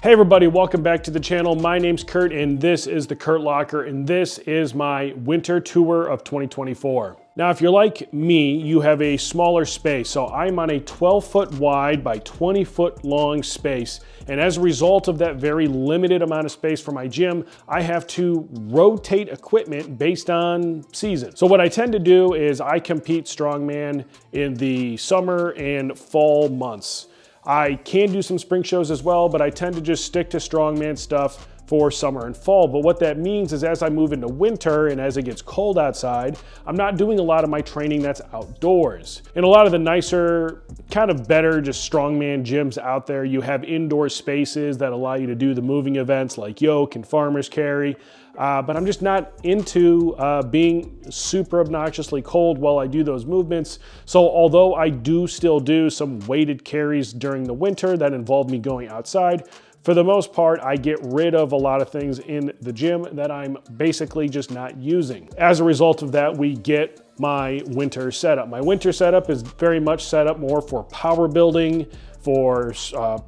Hey everybody, welcome back to the channel. My name's Kurt and this is the Kurt Locker and this is my winter tour of 2024. Now, if you're like me, you have a smaller space. So I'm on a 12-foot wide by 20-foot long space. And as a result of that very limited amount of space for my gym, I have to rotate equipment based on season. So what I tend to do is I compete strongman in the summer and fall months. I can do some spring shows as well, but I tend to just stick to strongman stuff for summer and fall. But what that means is as I move into winter and as it gets cold outside, I'm not doing a lot of my training that's outdoors. In a lot of the nicer, kind of better, just strongman gyms out there, you have indoor spaces that allow you to do the moving events like yoke and farmer's carry. But I'm just not into being super obnoxiously cold while I do those movements. So although I do still do some weighted carries during the winter that involve me going outside, for the most part, I get rid of a lot of things in the gym that I'm basically just not using. As a result of that, we get my winter setup. My winter setup is very much set up more for power building, for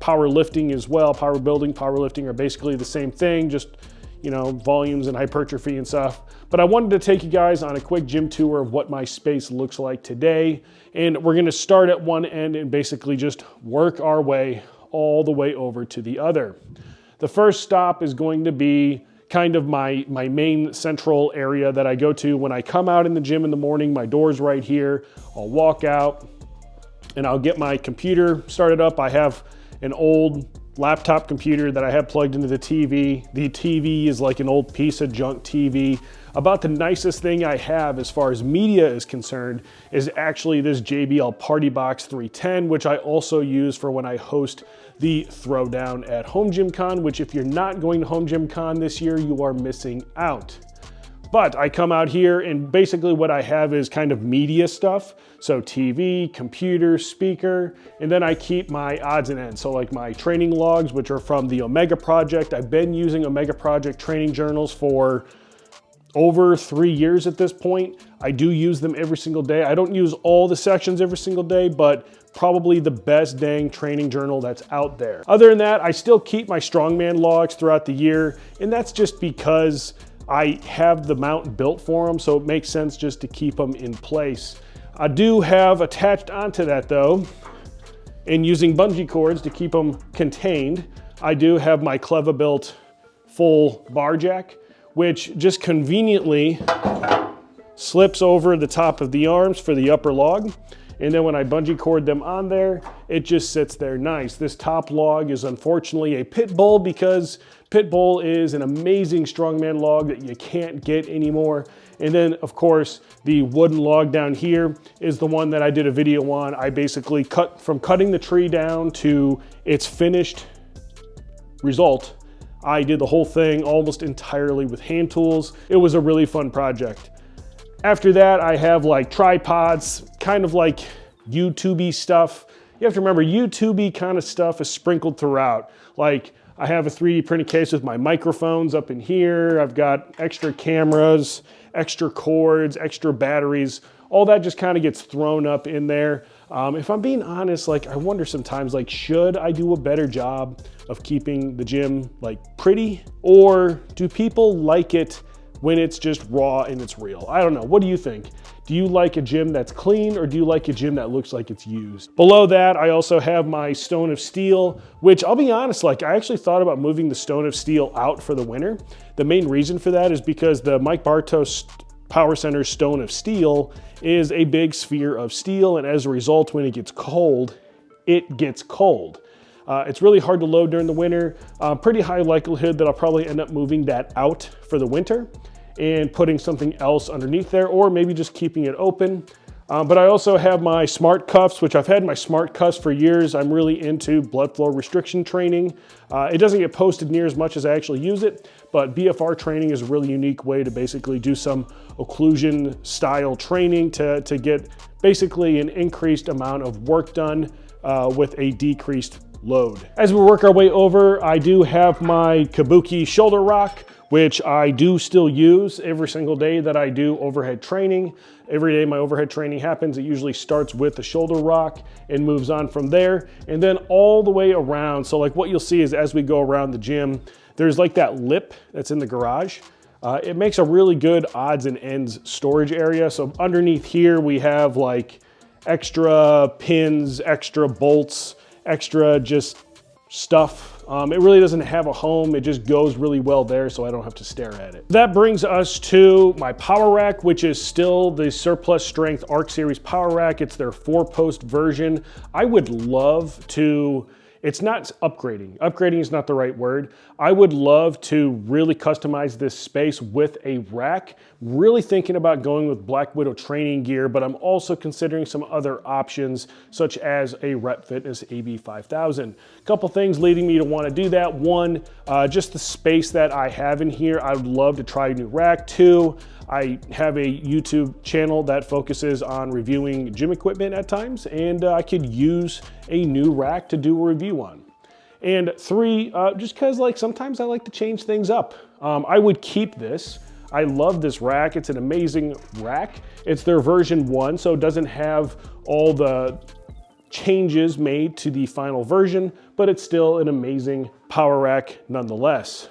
power lifting as well. Power building, power lifting are basically the same thing, just volumes and hypertrophy and stuff. But I wanted to take you guys on a quick gym tour of what my space looks like today. And we're gonna start at one end and basically just work our way all the way over to the other. The first stop is going to be kind of my main central area that I go to when I come out in the gym in the morning. My door's right here. I'll walk out and I'll get my computer started up. I have an old laptop computer that I have plugged into the TV. The TV is like an old piece of junk TV. About the nicest thing I have as far as media is concerned is actually this JBL Party Box 310, which I also use for when I host the Throwdown at Home Gym Con, which if you're not going to Home Gym Con this year, you are missing out. But I come out here and basically what I have is kind of media stuff. So TV, computer, speaker, and then I keep my odds and ends. So like my training logs, which are from the Omega Project. I've been using Omega Project training journals for over 3 years at this point. I do use them every single day. I don't use all the sections every single day, but probably the best dang training journal that's out there. Other than that, I still keep my strongman logs throughout the year, and that's just because I have the mount built for them, so it makes sense just to keep them in place. I do have attached onto that though, and using bungee cords to keep them contained, I do have my Clevabuilt full bar jack, which just conveniently slips over the top of the arms for the upper log. And then when I bungee cord them on there, it just sits there nice. This top log is unfortunately a pit bull because pit bull is an amazing strongman log that you can't get anymore. And then of course, the wooden log down here is the one that I did a video on. I basically cut from cutting the tree down to its finished result. I did the whole thing almost entirely with hand tools. It was a really fun project. After that, I have like tripods, kind of like YouTube-y stuff. You have to remember, YouTube-y kind of stuff is sprinkled throughout. Like I have a 3D printed case with my microphones up in here. I've got extra cameras, extra cords, extra batteries. All that just kind of gets thrown up in there. If I'm being honest, like I wonder sometimes, like, should I do a better job of keeping the gym like pretty? Or do people like it when it's just raw and it's real? I don't know. What do you think? Do you like a gym that's clean or do you like a gym that looks like it's used? Below that, I also have my Stone of Steel, which I'll be honest, like I actually thought about moving the Stone of Steel out for the winter. The main reason for that is because the Mike Bartos Power Center Stone of Steel is a big sphere of steel, and as a result, when it gets cold, it gets cold. It's really hard to load during the winter. Pretty high likelihood that I'll probably end up moving that out for the winter and putting something else underneath there, or maybe just keeping it open. But I also have my smart cuffs, which I've had my smart cuffs for years. I'm really into blood flow restriction training. It doesn't get posted near as much as I actually use it, but BFR training is a really unique way to basically do some occlusion style training to get basically an increased amount of work done with a decreased load. As we work our way over, I do have my Kabuki shoulder rock, which I do still use every single day that I do overhead training. Every day my overhead training happens, it usually starts with the shoulder rock and moves on from there, and then all the way around. So like what you'll see is as we go around the gym, there's like that lip that's in the garage. It makes a really good odds and ends storage area. So underneath here we have like extra pins, extra bolts, extra just stuff. It really doesn't have a home. It just goes really well there, so I don't have to stare at it. That brings us to my power rack, which is still the Surplus Strength Arc Series power rack. It's their 4-post version. I would love to, it's not upgrading. Upgrading is not the right word. I would love to really customize this space with a rack. Really thinking about going with Black Widow training gear, but I'm also considering some other options such as a Rep Fitness AB5000. A couple things leading me to want to do that. One, just the space that I have in here. I would love to try a new rack. Two, I have a YouTube channel that focuses on reviewing gym equipment at times, and I could use a new rack to do a review on. And three, just because like sometimes I like to change things up. I would keep this. I love this rack. It's an amazing rack. It's their version 1, so it doesn't have all the changes made to the final version, but it's still an amazing power rack nonetheless.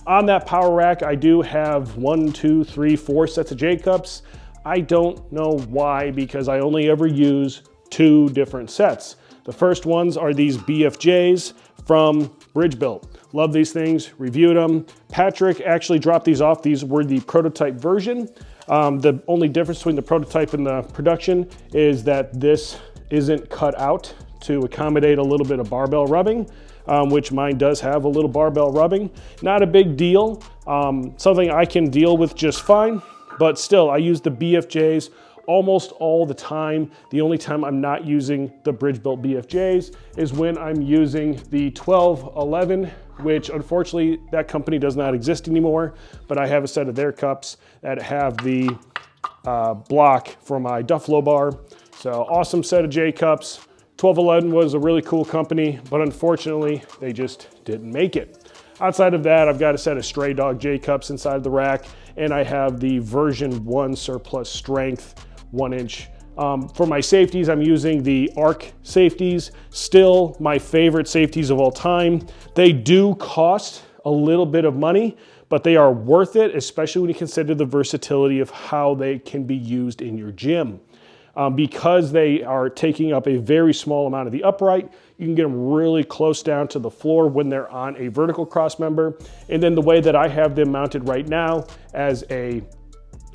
On that power rack, I do have 4 sets of J-cups. I don't know why, because I only ever use 2 different sets. The first ones are these BFJs from Bridgebuilt. Love these things, reviewed them. Patrick actually dropped these off. These were the prototype version. The only difference between the prototype and the production is that this isn't cut out to accommodate a little bit of barbell rubbing, which mine does have a little barbell rubbing. Not a big deal, something I can deal with just fine, but still I use the BFJs almost all the time. The only time I'm not using the Bridgebuilt BFJs is when I'm using the 1211, which unfortunately that company does not exist anymore, but I have a set of their cups that have the block for my Duffalo bar. So awesome set of J cups. 1211 was a really cool company, but unfortunately they just didn't make it. Outside of that, I've got a set of Stray Dog J cups inside the rack, and I have the version 1 Surplus Strength 1-inch. For my safeties, I'm using the Arc safeties, still my favorite safeties of all time. They do cost a little bit of money, but they are worth it, especially when you consider the versatility of how they can be used in your gym. Because they are taking up a very small amount of the upright, you can get them really close down to the floor when they're on a vertical cross member. And then the way that I have them mounted right now as a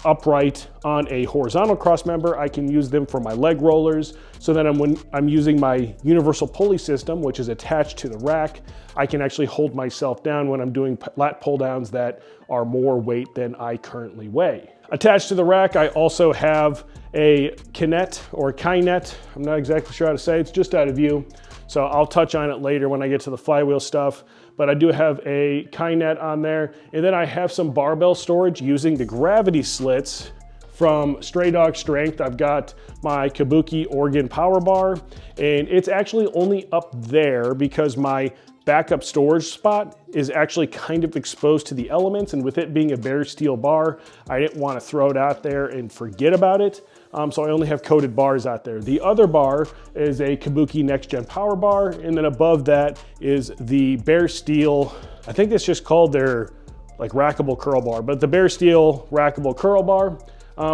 upright on a horizontal cross member, I can use them for my leg rollers. So that when I'm using my universal pulley system, which is attached to the rack, I can actually hold myself down when I'm doing lat pull downs that are more weight than I currently weigh. Attached to the rack, I also have a Kinet or Kinet. I'm not exactly sure how to say it. It's just out of view. So I'll touch on it later when I get to the Flywheel stuff. But I do have a Kinet on there. And then I have some barbell storage using the gravity slits from Stray Dog Strength. I've got my Kabuki Organ Power Bar, and it's actually only up there because my backup storage spot is actually kind of exposed to the elements, and with it being a bare steel bar, I didn't want to throw it out there and forget about it. So I only have coated bars out there. The other bar is a Kabuki Next Gen Power Bar, and then above that is the bare steel, I think it's just called their like rackable curl bar, but the bare steel rackable curl bar,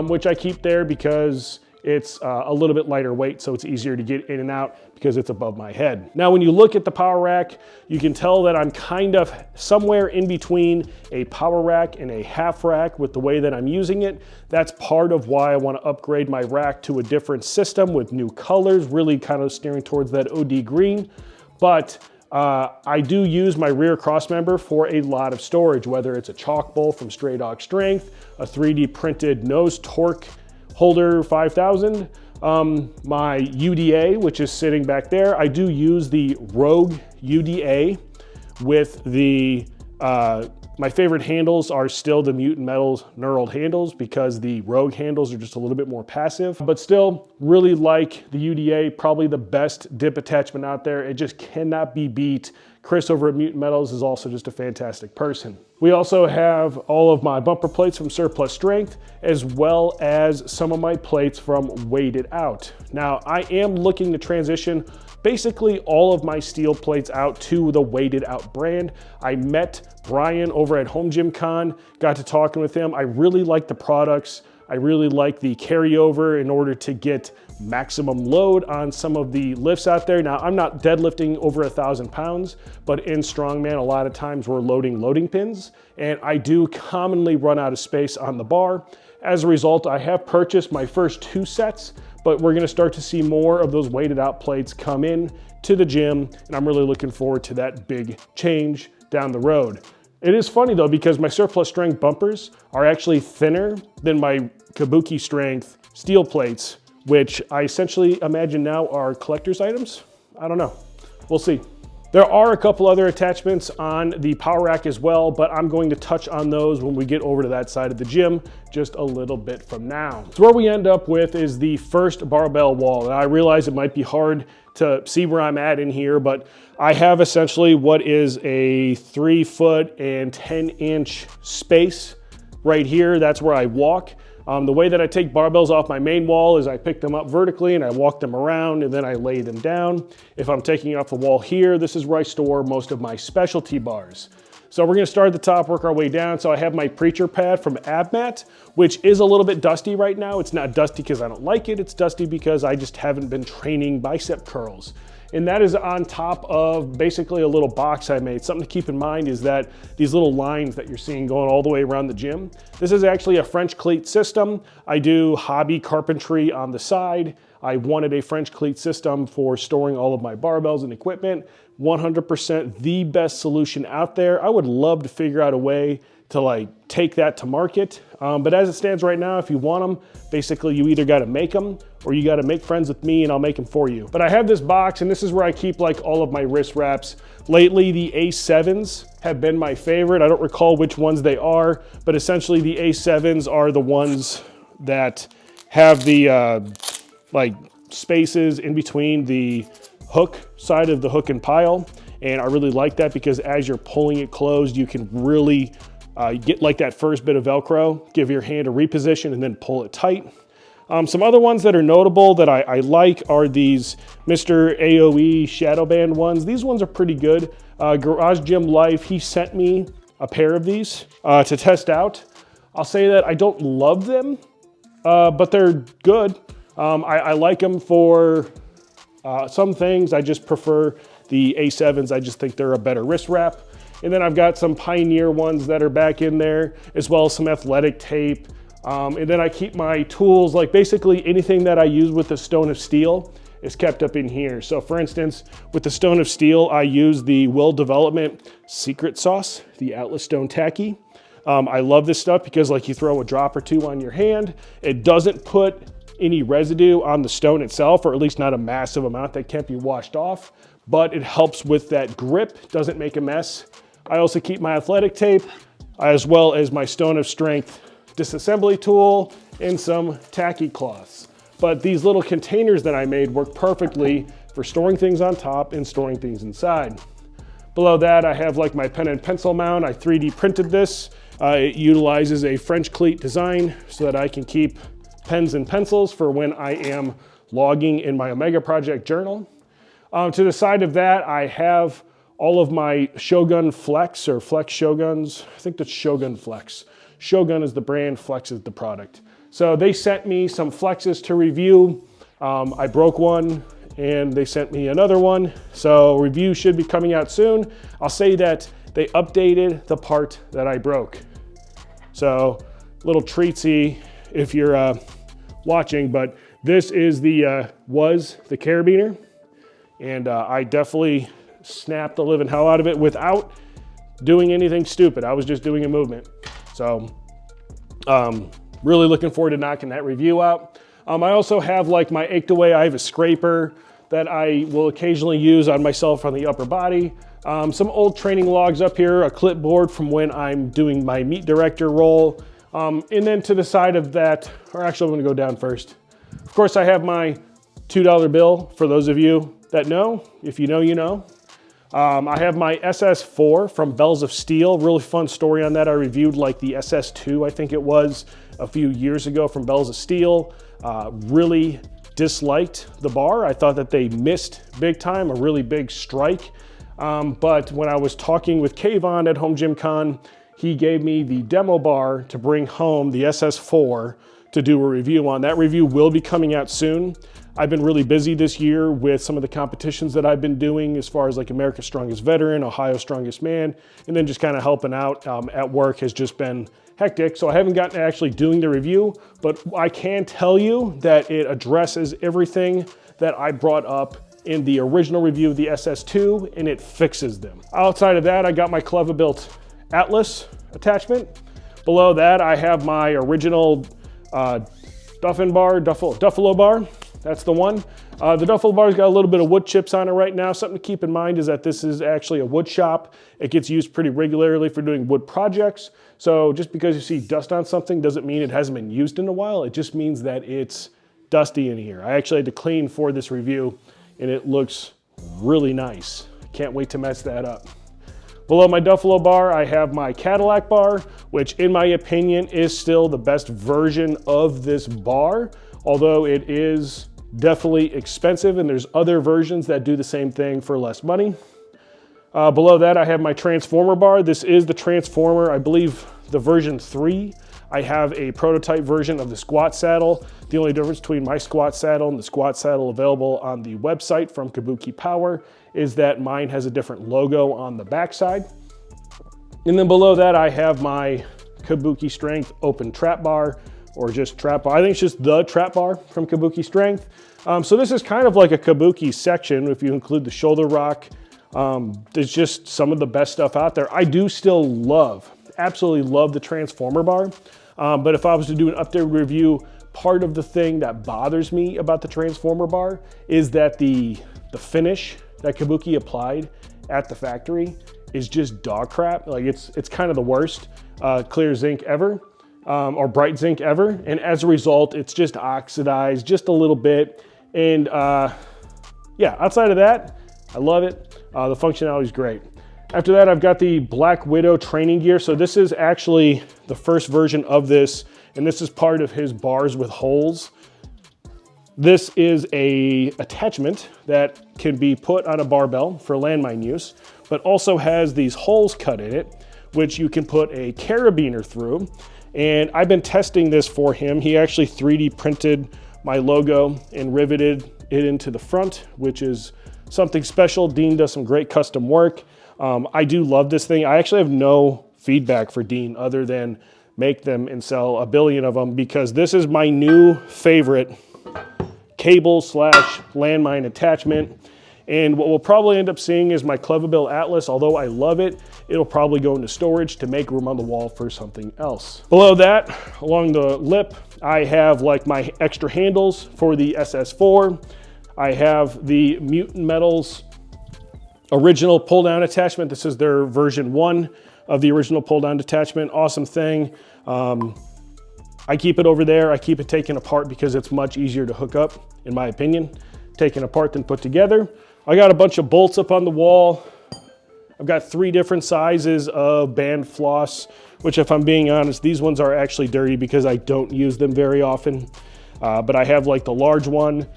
which I keep there because it's a little bit lighter weight, so it's easier to get in and out because it's above my head. Now, when you look at the power rack, you can tell that I'm kind of somewhere in between a power rack and a half rack with the way that I'm using it. That's part of why I want to upgrade my rack to a different system with new colors, really kind of steering towards that OD green. But I do use my rear cross member for a lot of storage, whether it's a chalk bowl from Stray Dog Strength, a 3D printed nose torque holder 5000, my UDA, which is sitting back there. I do use the Rogue UDA with the, my favorite handles are still the Mutant Metals knurled handles because the Rogue handles are just a little bit more passive, but still really like the UDA, probably the best dip attachment out there. It just cannot be beat Chris over at Mutant Metals is also just a fantastic person. We also have all of my bumper plates from Surplus Strength, as well as some of my plates from Weighted Out. Now, I am looking to transition basically all of my steel plates out to the Weighted Out brand. I met Brian over at Home Gym Con, got to talking with him. I really like the products. I really like the carryover in order to get maximum load on some of the lifts out there. Now, I'm not deadlifting over 1,000 pounds, but in Strongman, a lot of times we're loading pins, and I do commonly run out of space on the bar. As a result, I have purchased my first 2 sets, but we're gonna start to see more of those Weighted Out plates come in to the gym, and I'm really looking forward to that big change down the road. It is funny though, because my Surplus Strength bumpers are actually thinner than my Kabuki Strength steel plates, which I essentially imagine now are collector's items. I don't know, we'll see. There are a couple other attachments on the power rack as well, but I'm going to touch on those when we get over to that side of the gym just a little bit from now. So where we end up with is the first barbell wall. And I realize it might be hard to see where I'm at in here, but I have essentially what is a 3 foot and 10 inch space right here. That's where I walk. The way that I take barbells off my main wall is I pick them up vertically and I walk them around and then I lay them down. If I'm taking off the wall here, this is where I store most of my specialty bars. So we're gonna start at the top, work our way down. So I have my preacher pad from AbMat, which is a little bit dusty right now. It's not dusty because I don't like it. It's dusty because I just haven't been training bicep curls. And that is on top of basically a little box I made. Something to keep in mind is that these little lines that you're seeing going all the way around the gym, this is actually a French cleat system. I do hobby carpentry on the side. I wanted a French cleat system for storing all of my barbells and equipment. 100% the best solution out there. I would love to figure out a way to take that to market. But as it stands right now, if you want them, basically you either gotta make them or you gotta make friends with me and I'll make them for you. But I have this box and this is where I keep all of my wrist wraps. Lately, the A7s have been my favorite. I don't recall which ones they are, but essentially the A7s are the ones that have the spaces in between the hook side of the hook and pile. And I really like that because as you're pulling it closed, you can really get that first bit of Velcro, give your hand a reposition and then pull it tight. Some other ones that are notable that I like are these Mr. AOE Shadow Band ones. These ones are pretty good. Garage Gym Life, he sent me a pair of these to test out. I'll say that I don't love them, but they're good. I like them for some things. I just prefer the A7s. I just think they're a better wrist wrap. And then I've got some Pioneer ones that are back in there, as well as some athletic tape. And then I keep my tools, basically anything that I use with the Stone of Steel is kept up in here. So for instance, with the Stone of Steel, I use the Will Development Secret Sauce, the Atlas Stone Tacky. I love this stuff because you throw a drop or two on your hand. It doesn't put any residue on the stone itself, or at least not a massive amount that can't be washed off, but it helps with that grip, doesn't make a mess. I also keep my athletic tape, as well as my Stone of Strength disassembly tool and some tacky cloths. But these little containers that I made work perfectly for storing things on top and storing things inside. Below that, I have my pen and pencil mount. I 3D printed this. It utilizes a French cleat design so that I can keep pens and pencils for when I am logging in my Omega Project journal. To the side of that, I have all of my Shogun Flex or Flex Shoguns. I think that's Shogun Flex. Shogun is the brand, Flex is the product. So they sent me some Flexes to review. I broke one and they sent me another one. So review should be coming out soon. I'll say that they updated the part that I broke. So little treatsy if you're watching, but this is the carabiner. And I definitely snapped the living hell out of it without doing anything stupid. I was just doing a movement. So really looking forward to knocking that review out. I also have my Ached Away. I have a scraper that I will occasionally use on myself on the upper body. Some old training logs up here, a clipboard from when I'm doing my meet director role. And then to the side of that, or actually I'm gonna go down first. Of course, I have my $2 bill for those of you that know. If you know, you know. I have my SS4 from Bells of Steel. Really fun story on that. I reviewed like the SS2, I think it was, a few years ago from Bells of Steel. Really disliked the bar. I thought that they missed big time, a really big strike. But when I was talking with Kayvon at Home Gym Con, he gave me the demo bar to bring home, the SS4, to do a review on. That review will be coming out soon. I've been really busy this year with some of the competitions that I've been doing as far as like America's Strongest Veteran, Ohio's Strongest Man, and then just kind of helping out at work has just been hectic. So I haven't gotten to actually doing the review, but I can tell you that it addresses everything that I brought up in the original review of the SS2, and it fixes them. Outside of that, I got my Clever Built Atlas attachment. Below that, I have my original Duffalo bar. That's the one. The Duffalo bar's got a little bit of wood chips on it right now. Something to keep in mind is that this is actually a wood shop. It gets used pretty regularly for doing wood projects. So just because you see dust on something doesn't mean it hasn't been used in a while. It just means that it's dusty in here. I actually had to clean for this review and it looks really nice. Can't wait to mess that up. Below my Duffalo bar, I have my Cadillac bar, which in my opinion is still the best version of this bar, although it is definitely expensive and there's other versions that do the same thing for less money. Below that, I have my Transformer bar. This is the Transformer, I believe the version 3. I have a prototype version of the squat saddle. The only difference between my squat saddle and the squat saddle available on the website from Kabuki Power is that mine has a different logo on the backside. And then below that, I have my Kabuki Strength open trap bar, or just trap bar. I think it's just the trap bar from Kabuki Strength. So this is kind of like a Kabuki section if you include the shoulder rock. There's just some of the best stuff out there. I do still absolutely love the Transformer bar. But if I was to do an updated review, part of the thing that bothers me about the Transformer bar is that the finish that Kabuki applied at the factory is just dog crap. Like it's kind of the worst clear zinc ever. Or bright zinc ever. And as a result, it's just oxidized just a little bit. And yeah, outside of that, I love it. The functionality is great. After that, I've got the Black Widow training gear. So this is actually the first version of this, and this is part of his bars with holes. This is a attachment that can be put on a barbell for landmine use, but also has these holes cut in it, which you can put a carabiner through. And I've been testing this for him. He actually 3D printed my logo and riveted it into the front, which is something special. Dean does some great custom work. I do love this thing. I actually have no feedback for Dean other than make them and sell a billion of them, because this is my new favorite cable / landmine attachment. And what we'll probably end up seeing is my Clever Built Atlas. Although I love it, it'll probably go into storage to make room on the wall for something else. Below that, along the lip, I have like my extra handles for the SS4. I have the Mutant Metals original pull down attachment. This is their version 1 of the original pull down attachment. Awesome thing. I keep it over there. I keep it taken apart because it's much easier to hook up, in my opinion, taken apart than put together. I got a bunch of bolts up on the wall. I've got 3 different sizes of band floss, which if I'm being honest, these ones are actually dirty because I don't use them very often. But I have like the large one.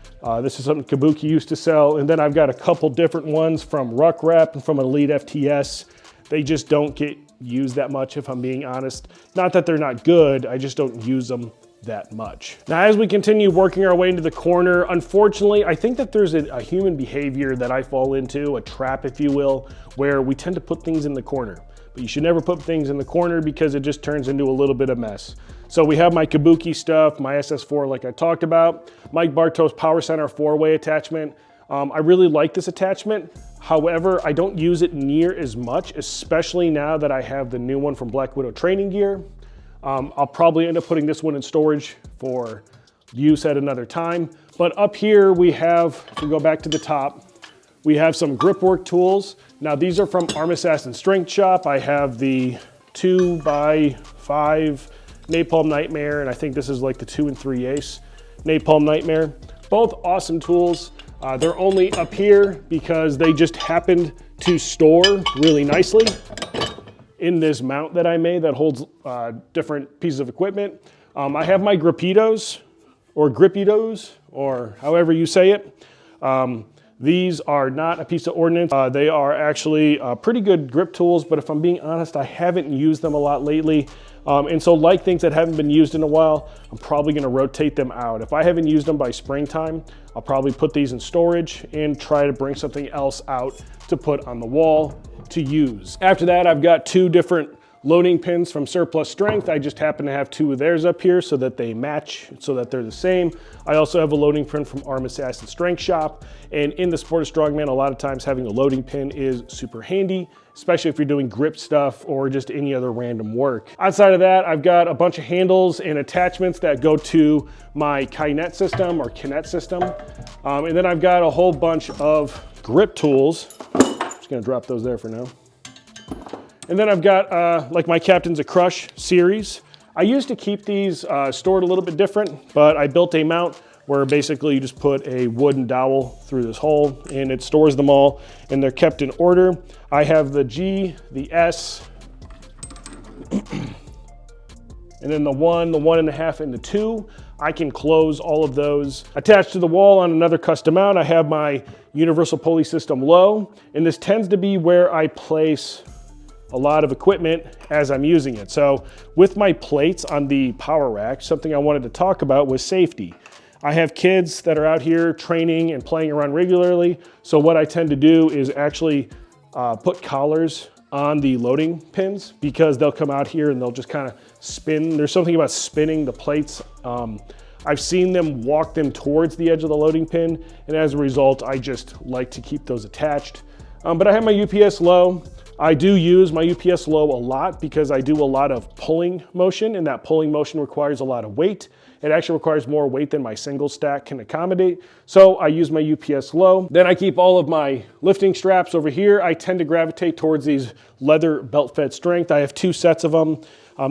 This is something Kabuki used to sell. And then I've got a couple different ones from Ruck Rep and from Elite FTS. They just don't get used that much, if I'm being honest. Not that they're not good, I just don't use them that much. Now, as we continue working our way into the corner, unfortunately, I think that there's a human behavior that I fall into, a trap, if you will, where we tend to put things in the corner. But you should never put things in the corner because it just turns into a little bit of mess. So we have my Kabuki stuff, my SS4 like I talked about, Mike Bartow's Power Center 4-way attachment. I really like this attachment. However, I don't use it near as much, especially now that I have the new one from Black Widow Training Gear. I'll probably end up putting this one in storage for use at another time. But up here we have, if we go back to the top, we have some grip work tools. Now these are from Arm Assassin Strength Shop. I have the 2x5 Napalm Nightmare, and I think this is like the 2 3/8 Napalm Nightmare. Both awesome tools. They're only up here because they just happened to store really nicely in this mount that I made that holds different pieces of equipment. I have my grippitos, or however you say it. These are not a piece of ordnance. They are actually pretty good grip tools, but if I'm being honest, I haven't used them a lot lately. And so like things that haven't been used in a while, I'm probably gonna rotate them out. If I haven't used them by springtime, I'll probably put these in storage and try to bring something else out to put on the wall to use. After that, I've got two different loading pins from Surplus Strength. I just happen to have two of theirs up here so that they match, so that they're the same. I also have a loading pin from Arm Assassin Strength Shop. And in the sport of strongman, a lot of times having a loading pin is super handy, especially if you're doing grip stuff or just any other random work. Outside of that, I've got a bunch of handles and attachments that go to my Kinet system or Kinet system. And then I've got a whole bunch of grip tools. Just gonna drop those there for now. And then I've got like my Captain's a Crush series. I used to keep these stored a little bit different, but I built a mount where basically you just put a wooden dowel through this hole and it stores them all and they're kept in order. I have the G, the S, and then the 1, the 1.5, and the 2. I can close all of those. Attached to the wall on another custom mount, I have my Universal Pulley System low, and this tends to be where I place a lot of equipment as I'm using it. So with my plates on the power rack, something I wanted to talk about was safety. I have kids that are out here training and playing around regularly. So what I tend to do is actually put collars on the loading pins because they'll come out here and they'll just kind of spin. There's something about spinning the plates. I've seen them walk them towards the edge of the loading pin, and as a result, I just like to keep those attached. But I have my UPS low. I do use my UPS low a lot because I do a lot of pulling motion, and that pulling motion requires a lot of weight. It actually requires more weight than my single stack can accommodate. So I use my UPS low. Then I keep all of my lifting straps over here. I tend to gravitate towards these leather belt-fed strength. I have 2 sets of them.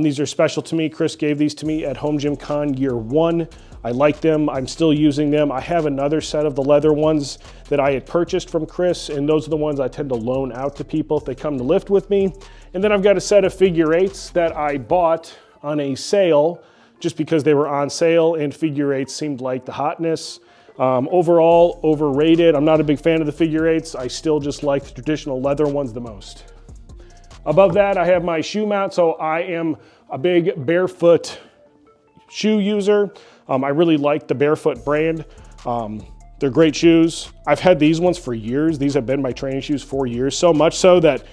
These are special to me. Chris gave these to me at Home Gym Con year 1. I like them. I'm still using them. I have another set of the leather ones that I had purchased from Chris, and those are the ones I tend to loan out to people if they come to lift with me. And then I've got a set of figure 8s that I bought on a sale just because they were on sale, and figure 8s seemed like the hotness. Overall, overrated. I'm not a big fan of the figure 8s. I still just like the traditional leather ones the most. Above that, I have my shoe mount. So I am a big barefoot shoe user. I really like the Barefoot brand. They're great shoes. I've had these ones for years. These have been my training shoes for years, so much so that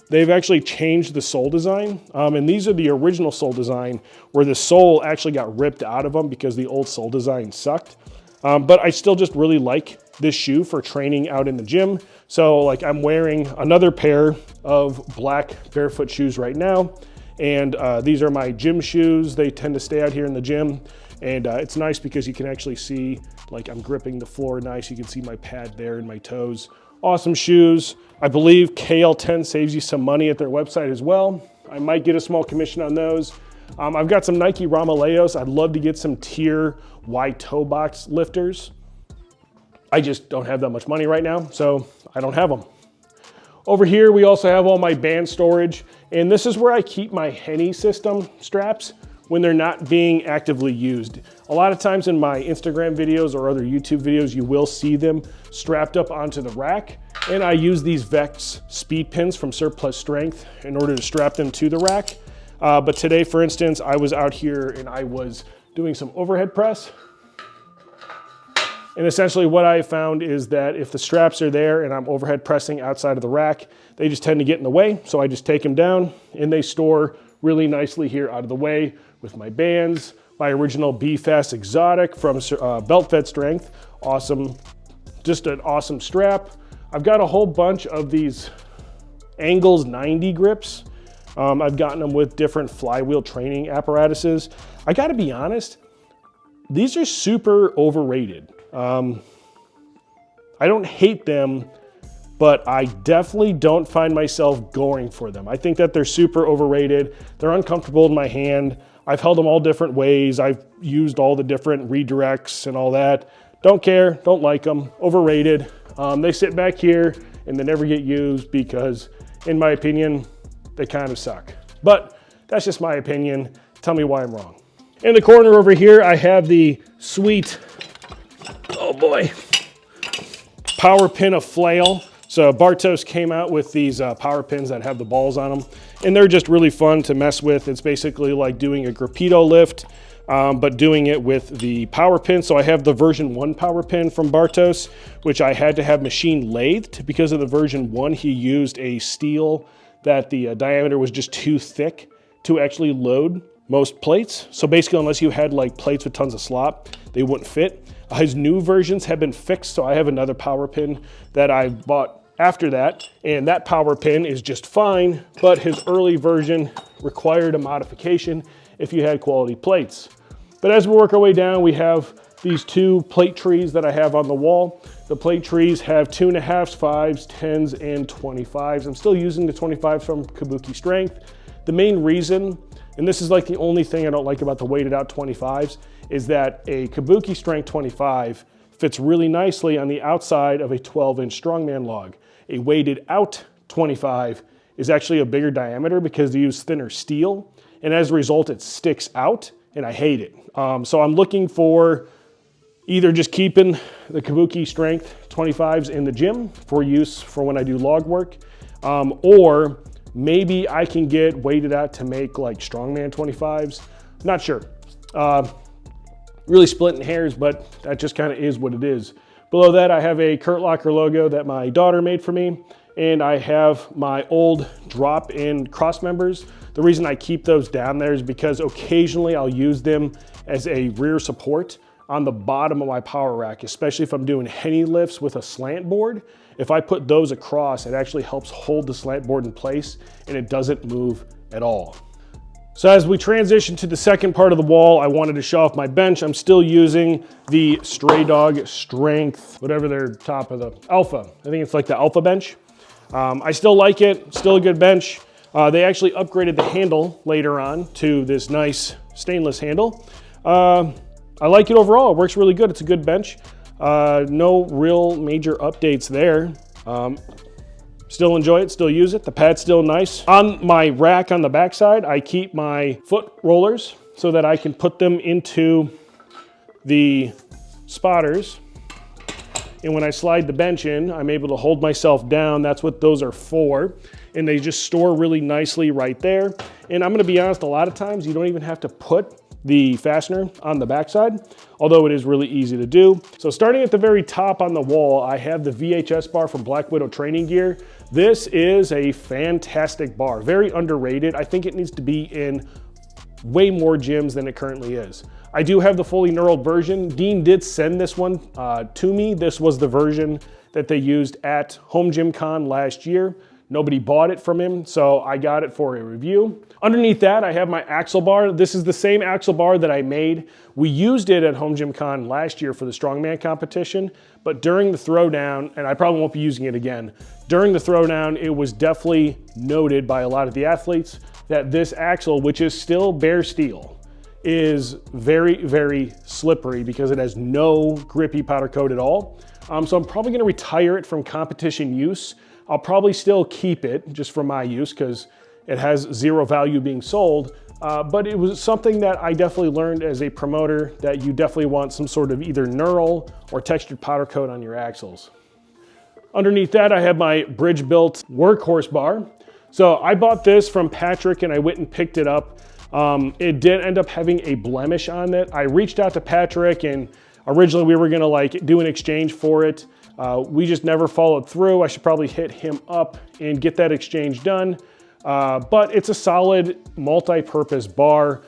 they've actually changed the sole design. And these are the original sole design where the sole actually got ripped out of them because the old sole design sucked. But I still just really like this shoe for training out in the gym. So like I'm wearing another pair of black barefoot shoes right now. And these are my gym shoes. They tend to stay out here in the gym. And it's nice because you can actually see, like I'm gripping the floor nice. You can see my pad there and my toes. Awesome shoes. I believe KL10 saves you some money at their website as well. I might get a small commission on those. I've got some Nike Ramaleos. I'd love to get some tier Y toe box lifters. I just don't have that much money right now, so I don't have them. Over here, we also have all my band storage, and this is where I keep my Henny system straps when they're not being actively used. A lot of times in my Instagram videos or other YouTube videos, you will see them strapped up onto the rack, and I use these Vex speed pins from Surplus Strength in order to strap them to the rack. But today, for instance, I was out here and I was doing some overhead press. And essentially what I found is that if the straps are there and I'm overhead pressing outside of the rack, they just tend to get in the way. So I just take them down and they store really nicely here out of the way with my bands, my original B-Fast Exotic from Belt Fed Strength. Awesome, just an awesome strap. I've got a whole bunch of these Angles 90 grips. I've gotten them with different Flywheel training apparatuses. I gotta be honest, these are super overrated. I don't hate them, but I definitely don't find myself going for them. I think that they're super overrated. They're uncomfortable in my hand. I've held them all different ways. I've used all the different redirects and all that. Don't care, don't like them, overrated. They sit back here and they never get used because, in my opinion, they kind of suck. But that's just my opinion. Tell me why I'm wrong. In the corner over here, I have the sweet, oh boy, power pin of flail. So Bartos came out with these power pins that have the balls on them, and they're just really fun to mess with. It's basically like doing a Grappito lift, but doing it with the power pin. So I have the version 1 power pin from Bartos, which I had to have machine lathed because of the version 1. He used a steel that the diameter was just too thick to actually load most plates. So basically, unless you had like plates with tons of slop, they wouldn't fit. His new versions have been fixed, so I have another power pin that I bought after that, and that power pin is just fine, but his early version required a modification if you had quality plates. But as we work our way down, we have these 2 plate trees that I have on the wall. The plate trees have 2.5s, 5s, 10s, and 25s. I'm still using the 25s from Kabuki Strength. The main reason, and this is like the only thing I don't like about the weighted out 25s, is that a Kabuki Strength 25 fits really nicely on the outside of a 12-inch Strongman log. A weighted out 25 is actually a bigger diameter because they use thinner steel, and as a result, it sticks out, and I hate it. So I'm looking for either just keeping the Kabuki Strength 25s in the gym for use for when I do log work, or maybe I can get weighted out to make like Strongman 25s. Not sure. Really splitting hairs, but that just kind of is what it is. Below that, I have a Kurt Locker logo that my daughter made for me, and I have my old drop-in cross members. The reason I keep those down there is because occasionally I'll use them as a rear support on the bottom of my power rack, especially if I'm doing henny lifts with a slant board. If I put those across, it actually helps hold the slant board in place and it doesn't move at all. So as we transition to the second part of the wall, I wanted to show off my bench. I'm still using the Stray Dog Strength, whatever their top of the Alpha. I think it's like the Alpha bench. I still like it, still a good bench. They actually upgraded the handle later on to this nice stainless handle. I like it overall, it works really good. It's a good bench. No real major updates there. Still enjoy it, still use it. The pad's still nice. On my rack on the backside, I keep my foot rollers so that I can put them into the spotters. And when I slide the bench in, I'm able to hold myself down. That's what those are for. And they just store really nicely right there. And I'm gonna be honest, a lot of times you don't even have to put the fastener on the backside, although it is really easy to do. So starting at the very top on the wall, I have the VHS bar from Black Widow Training Gear. This is a fantastic bar, very underrated. I think it needs to be in way more gyms than it currently is. I do have the fully knurled version. Dean did send this one to me. This was the version that they used at Home Gym Con last year. Nobody bought it from him, so I got it for a review. Underneath that, I have my axle bar. This is the same axle bar that I made. We used it at Home Gym Con last year for the Strongman competition, but during the throwdown, and I probably won't be using it again, during the throwdown, it was definitely noted by a lot of the athletes that this axle, which is still bare steel, is very, very slippery because it has no grippy powder coat at all. So I'm probably gonna retire it from competition use. I'll probably still keep it just for my use because it has zero value being sold, but it was something that I definitely learned as a promoter that you definitely want some sort of either knurl or textured powder coat on your axles. Underneath that, I have my Bridge-built workhorse bar. So I bought this from Patrick and I went and picked it up. It did end up having a blemish on it. I reached out to Patrick and originally we were gonna like do an exchange for it. We just never followed through. I should probably hit him up and get that exchange done. But it's a solid multi-purpose bar.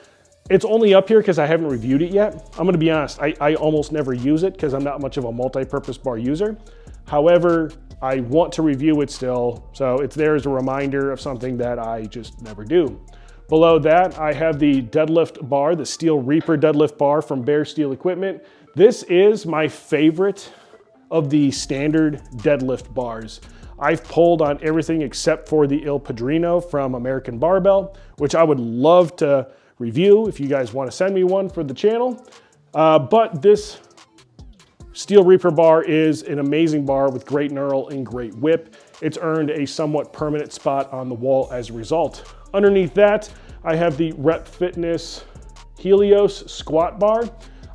It's only up here because I haven't reviewed it yet. I'm gonna be honest, I almost never use it because I'm not much of a multi-purpose bar user. However, I want to review it still, so it's there as a reminder of something that I just never do. Below that, I have the deadlift bar, the Steel Reaper deadlift bar from Bear Steel Equipment. This is my favorite of the standard deadlift bars. I've pulled on everything except for the Il Padrino from American Barbell, which I would love to review if you guys want to send me one for the channel. But this Steel Reaper bar is an amazing bar with great knurl and great whip. It's earned a somewhat permanent spot on the wall as a result. Underneath that, I have the Rep Fitness Helios squat bar.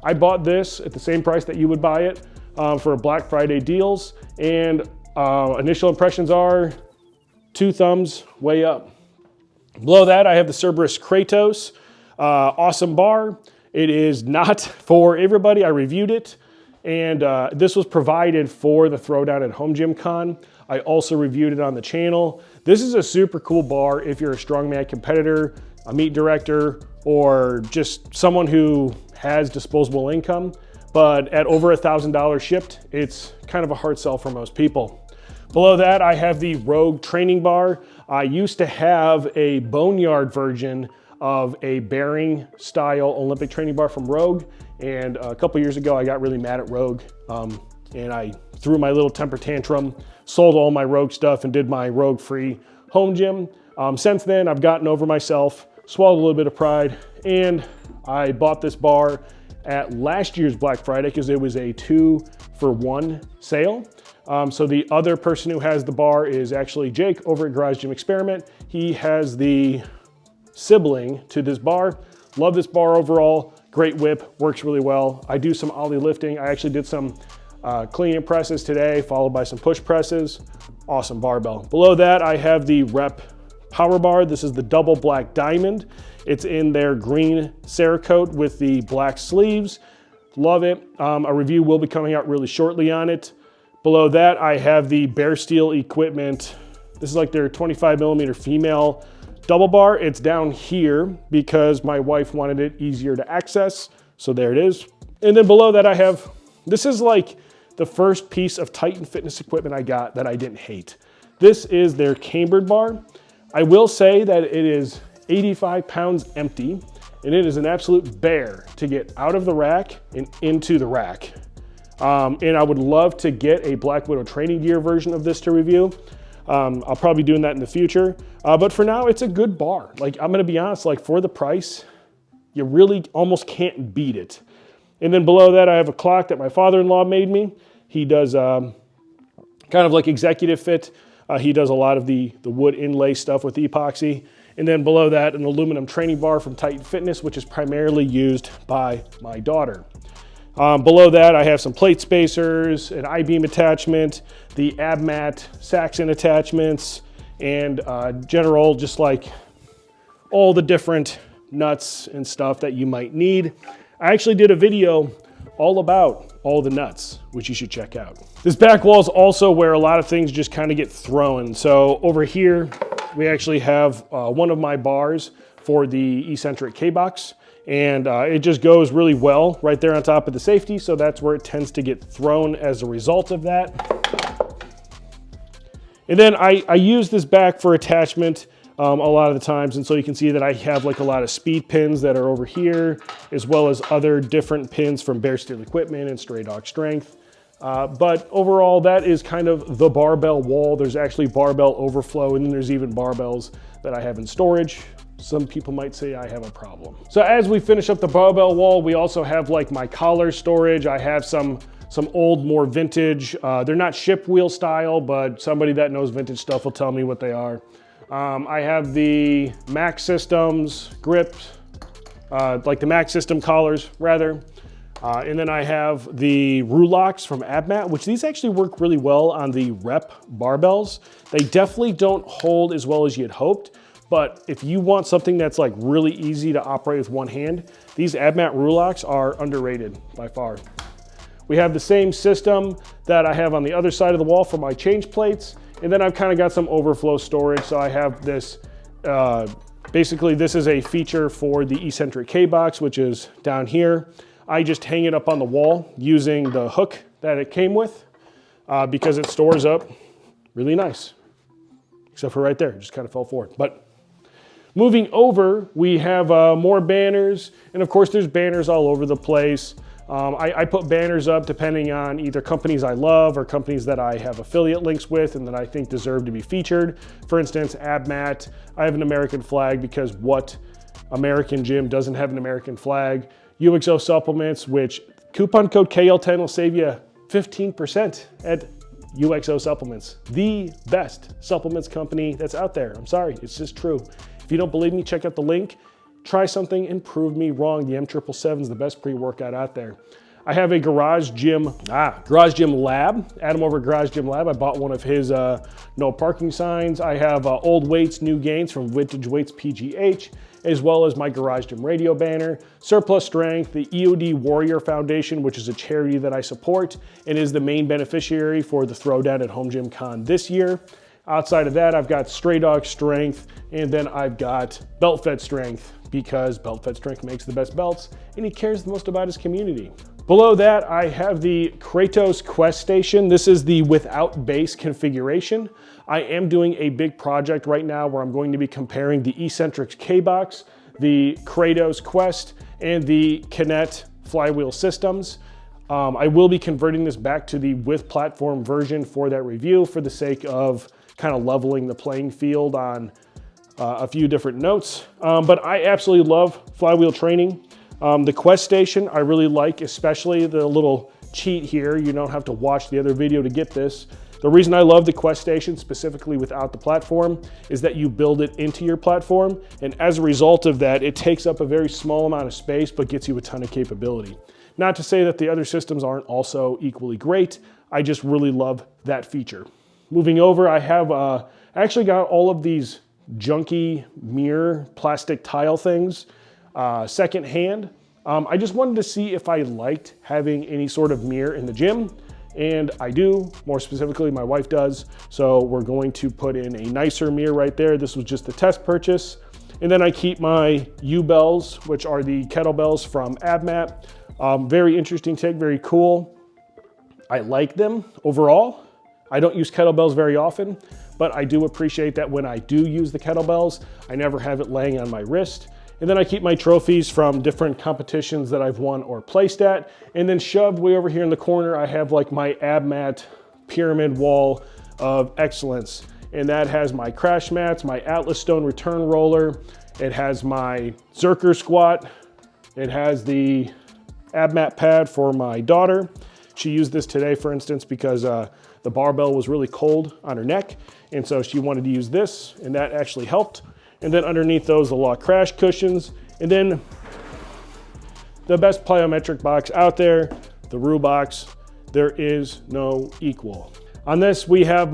I bought this at the same price that you would buy it for Black Friday deals, and initial impressions are 2 thumbs way up. Below that, I have the Cerberus Kratos. Awesome bar. It is not for everybody. I reviewed it, and this was provided for the Throwdown at Home Gym Con. I also reviewed it on the channel. This is a super cool bar if you're a strongman competitor, a meet director, or just someone who has disposable income. But at over $1,000 shipped, it's kind of a hard sell for most people. Below that, I have the Rogue training bar. I used to have a boneyard version of a bearing style Olympic training bar from Rogue. And a couple years ago, I got really mad at Rogue and I threw my little temper tantrum, sold all my Rogue stuff and did my Rogue free home gym. Since then, I've gotten over myself, swallowed a little bit of pride, and I bought this bar at last year's Black Friday because it was a 2-for-1 sale. So the other person who has the bar is actually Jake over at Garage Gym Experiment. He has the sibling to this bar. Love this bar overall. Great whip, works really well. I do some ollie lifting. I actually did some clean and presses today, followed by some push presses. Awesome barbell. Below that, I have the Rep Power Bar. This is the double black diamond. It's in their green Cerakote with the black sleeves. Love it. A review will be coming out really shortly on it. Below that, I have the Bare Steel Equipment. This is like their 25mm female double bar. It's down here because my wife wanted it easier to access. So there it is. And then below that, I have, this is like the first piece of Titan fitness equipment I got that I didn't hate. This is their cambered bar. I will say that it is 85 pounds empty, and it is an absolute bear to get out of the rack and into the rack. And I would love to get a Black Widow training gear version of this to review. I'll probably be doing that in the future. But for now, it's a good bar. Like, I'm gonna be honest, like for the price, you really almost can't beat it. And then below that, I have a clock that my father-in-law made me. He does kind of like executive fit. He does a lot of the wood inlay stuff with epoxy. And then below that, an aluminum training bar from Titan Fitness, which is primarily used by my daughter. Below that, I have some plate spacers, an I-beam attachment, the AbMat Saxon attachments, and general, just like all the different nuts and stuff that you might need. I actually did a video all about all the nuts, which you should check out. This back wall is also where a lot of things just kind of get thrown. So over here, we actually have one of my bars for the eccentric K-Box. And it just goes really well right there on top of the safety. So that's where it tends to get thrown as a result of that. And then I use this back for attachment a lot of the times. And so you can see that I have like a lot of speed pins that are over here, as well as other different pins from Bare Steel Equipment and Stray Dog Strength. But overall, that is kind of the barbell wall. There's actually barbell overflow, and then there's even barbells that I have in storage. Some people might say I have a problem. So as we finish up the barbell wall, we also have like my collar storage. I have some old, more vintage. They're not ship wheel style, but somebody that knows vintage stuff will tell me what they are. I have the Max Systems grips, like the Max System collars rather. And then I have the Rulocks from AbMat, which these actually work really well on the Rep barbells. They definitely don't hold as well as you'd hoped. But if you want something that's like really easy to operate with one hand, these AbMat Rulocks are underrated by far. We have the same system that I have on the other side of the wall for my change plates. And then I've kind of got some overflow storage. So I have this, basically this is a feature for the eccentric K-Box, which is down here. I just hang it up on the wall using the hook that it came with because it stores up really nice. Except for right there, it just kind of fell forward. But moving over, we have more banners, and of course there's banners all over the place. I put banners up depending on either companies I love or companies that I have affiliate links with and that I think deserve to be featured. For instance, AbMat, I have an American flag because what American gym doesn't have an American flag? UXO supplements, which coupon code KL10 will save you 15% at UXO Supplements, the best supplements company that's out there. I'm sorry, it's just true. If you don't believe me, check out the link. Try something and prove me wrong. The M777 is the best pre-workout out there. I have a Garage Gym Lab. Adam over at Garage Gym Lab. I bought one of his no parking signs. I have old weights, new gains from Vintage Weights PGH, as well as my Garage Gym radio banner, Surplus Strength, the EOD Warrior Foundation, which is a charity that I support and is the main beneficiary for the Throwdown at Home Gym Con this year. Outside of that, I've got Stray Dog Strength, and then I've got Belt Fed Strength, because Belt Fed Strength makes the best belts and he cares the most about his community. Below that, I have the Kratos Quest Station. This is the without base configuration. I am doing a big project right now where I'm going to be comparing the Eccentrics K-Box, the Kratos Quest, and the Kinet Flywheel systems. I will be converting this back to the with platform version for that review for the sake of kind of leveling the playing field on a few different notes. But I absolutely love Flywheel training. The Quest Station I really like, especially the little cheat here. You don't have to watch the other video to get this. The reason I love the Quest Station, specifically without the platform, is that you build it into your platform, and as a result of that, it takes up a very small amount of space but gets you a ton of capability. Not to say that the other systems aren't also equally great, I just really love that feature. Moving over, I have actually got all of these junky mirror plastic tile things secondhand. I just wanted to see if I liked having any sort of mirror in the gym, and I do. More specifically, my wife does. So we're going to put in a nicer mirror right there. This was just a test purchase. And then I keep my U-bells, which are the kettlebells from AbMat. Very interesting take, very cool. I like them overall. I don't use kettlebells very often, but I do appreciate that when I do use the kettlebells, I never have it laying on my wrist. And then I keep my trophies from different competitions that I've won or placed at. And then shoved way over here in the corner, I have like my AbMat pyramid wall of excellence. And that has my crash mats, my Atlas Stone return roller. It has my Zerker squat. It has the AbMat pad for my daughter. She used this today, for instance, because the barbell was really cold on her neck. And so she wanted to use this, and that actually helped. And then underneath those, the Law Crash cushions. And then the best plyometric box out there, the Rue box. There is no equal. On this, we have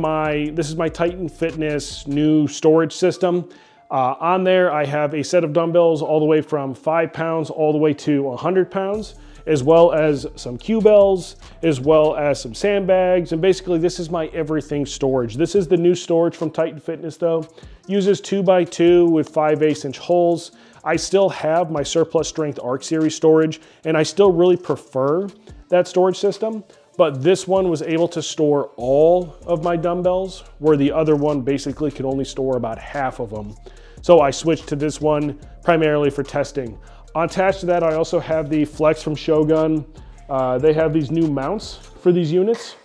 this is my Titan Fitness new storage system. On there, I have a set of dumbbells all the way from 5 pounds all the way to 100 pounds, as well as some Q-bells, as well as some sandbags. And basically, this is my everything storage. This is the new storage from Titan Fitness though. Uses 2x2 with 5/8" holes. I still have my Surplus Strength Arc Series storage, and I still really prefer that storage system. But this one was able to store all of my dumbbells, where the other one basically could only store about half of them. So I switched to this one primarily for testing. Attached to that, I also have the Flex from Shogun. They have these new mounts for these units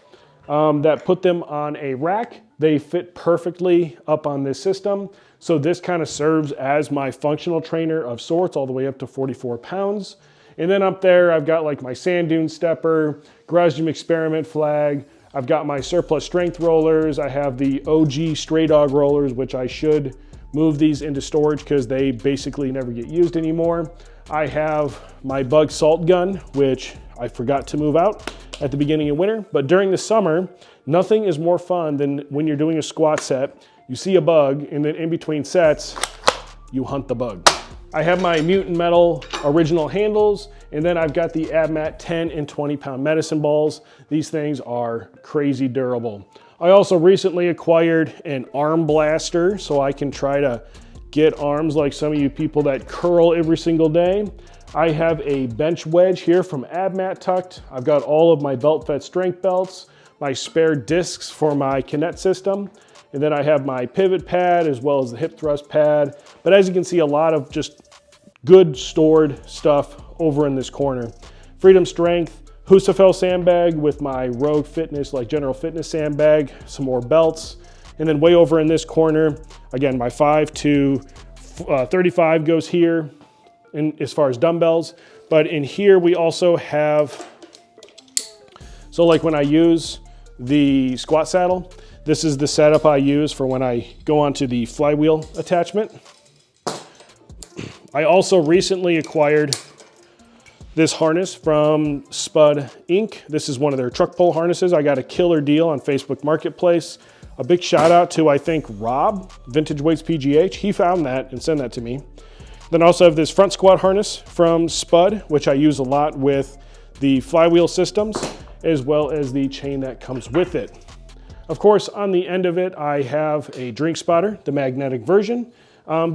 that put them on a rack. They fit perfectly up on this system. So this kind of serves as my functional trainer of sorts, all the way up to 44 pounds. And then up there, I've got like my Sand Dune Stepper, Garage Gym Experiment flag. I've got my Surplus Strength rollers. I have the OG Stray Dog rollers, which I should move these into storage because they basically never get used anymore. I have my Bug Salt Gun, which I forgot to move out at the beginning of winter. But during the summer, nothing is more fun than when you're doing a squat set, you see a bug, and then in between sets, you hunt the bug. I have my Mutant Metal original handles, and then I've got the AbMat 10 and 20 pound medicine balls. These things are crazy durable. I also recently acquired an arm blaster so I can try to get arms like some of you people that curl every single day. I have a bench wedge here from AbMat tucked. I've got all of my Belt Fed strength belts, my spare discs for my Kinet system, and then I have my pivot pad as well as the hip thrust pad. But as you can see, a lot of just good stored stuff over in this corner. Freedom Strength, Husafel sandbag with my Rogue Fitness, like General Fitness sandbag, some more belts. And then way over in this corner, again, my 5 to 35 goes here as far as dumbbells. But in here, we also have So like when I use the squat saddle, this is the setup I use for when I go onto the flywheel attachment. I also recently acquired this harness from Spud Inc. This is one of their truck pull harnesses. I got a killer deal on Facebook Marketplace. A big shout out to, I think, Rob, Vintage Weights PGH. He found that and sent that to me. Then I also have this front squat harness from Spud, which I use a lot with the flywheel systems, as well as the chain that comes with it. Of course, on the end of it, I have a drink spotter, the magnetic version,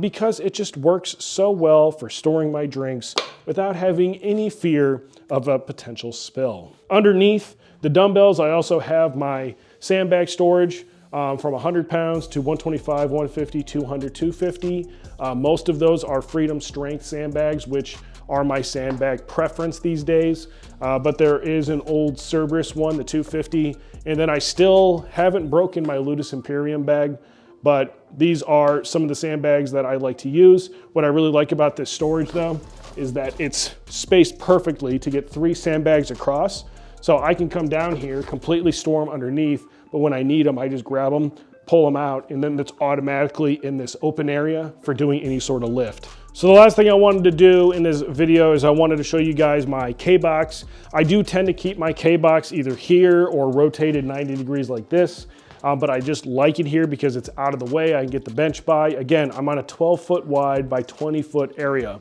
because it just works so well for storing my drinks without having any fear of a potential spill. Underneath the dumbbells, I also have my sandbag storage from 100 pounds to 125, 150, 200, 250. Most of those are Freedom Strength sandbags, which are my sandbag preference these days. But there is an old Cerberus one, the 250. And then I still haven't broken my Ludus Imperium bag, but these are some of the sandbags that I like to use. What I really like about this storage though, is that it's spaced perfectly to get 3 sandbags across. So I can come down here, completely store them underneath, but when I need them, I just grab them, pull them out, and then it's automatically in this open area for doing any sort of lift. So the last thing I wanted to do in this video is I wanted to show you guys my K-box. I do tend to keep my K-box either here or rotated 90 degrees like this. But I just like it here because it's out of the way. I can get the bench by. Again, I'm on a 12-foot wide by 20-foot area.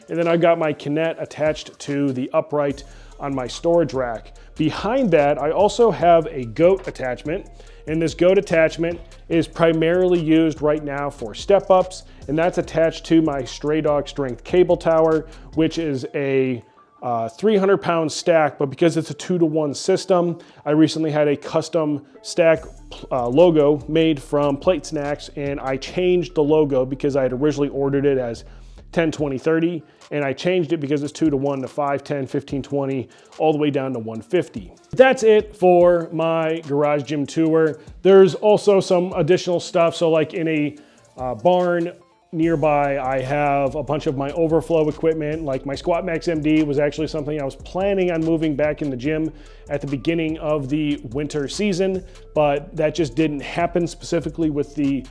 And then I've got my Kinet attached to the upright on my storage rack. Behind that, I also have a goat attachment. And this goat attachment is primarily used right now for step-ups. And that's attached to my Stray Dog Strength cable tower, which is a 300-pound stack, but because it's a 2-to-1 system, I recently had a custom stack logo made from Plate Snacks, and I changed the logo because I had originally ordered it as 10, 20, 30, and I changed it because it's 2-to-1 to 5, 10, 15, 20, all the way down to 150. That's it for my garage gym tour. There's also some additional stuff. So like in a barn nearby, I have a bunch of my overflow equipment, like my Squat Max MD was actually something I was planning on moving back in the gym at the beginning of the winter season, but that just didn't happen specifically with the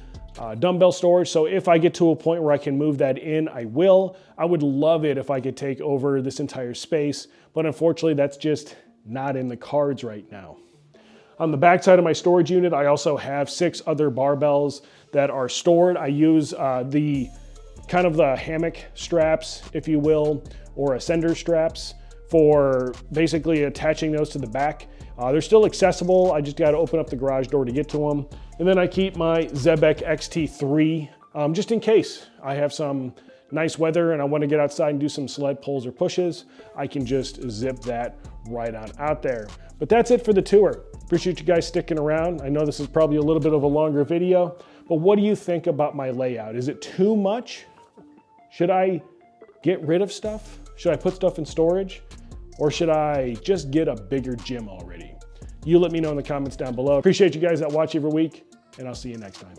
dumbbell storage. So if I get to a point where I can move that in, I will. I would love it if I could take over this entire space, but unfortunately that's just not in the cards right now. On the back side of my storage unit, I also have 6 other barbells that are stored. I use the kind of the hammock straps, if you will, or ascender straps for basically attaching those to the back. They're still accessible. I just got to open up the garage door to get to them. And then I keep my Zebek XT3 just in case I have some nice weather and I want to get outside and do some sled pulls or pushes. I can just zip that right on out there. But that's it for the tour. Appreciate you guys sticking around. I know this is probably a little bit of a longer video, but what do you think about my layout? Is it too much? Should I get rid of stuff? Should I put stuff in storage? Or should I just get a bigger gym already? You let me know in the comments down below. Appreciate you guys that watch every week, and I'll see you next time.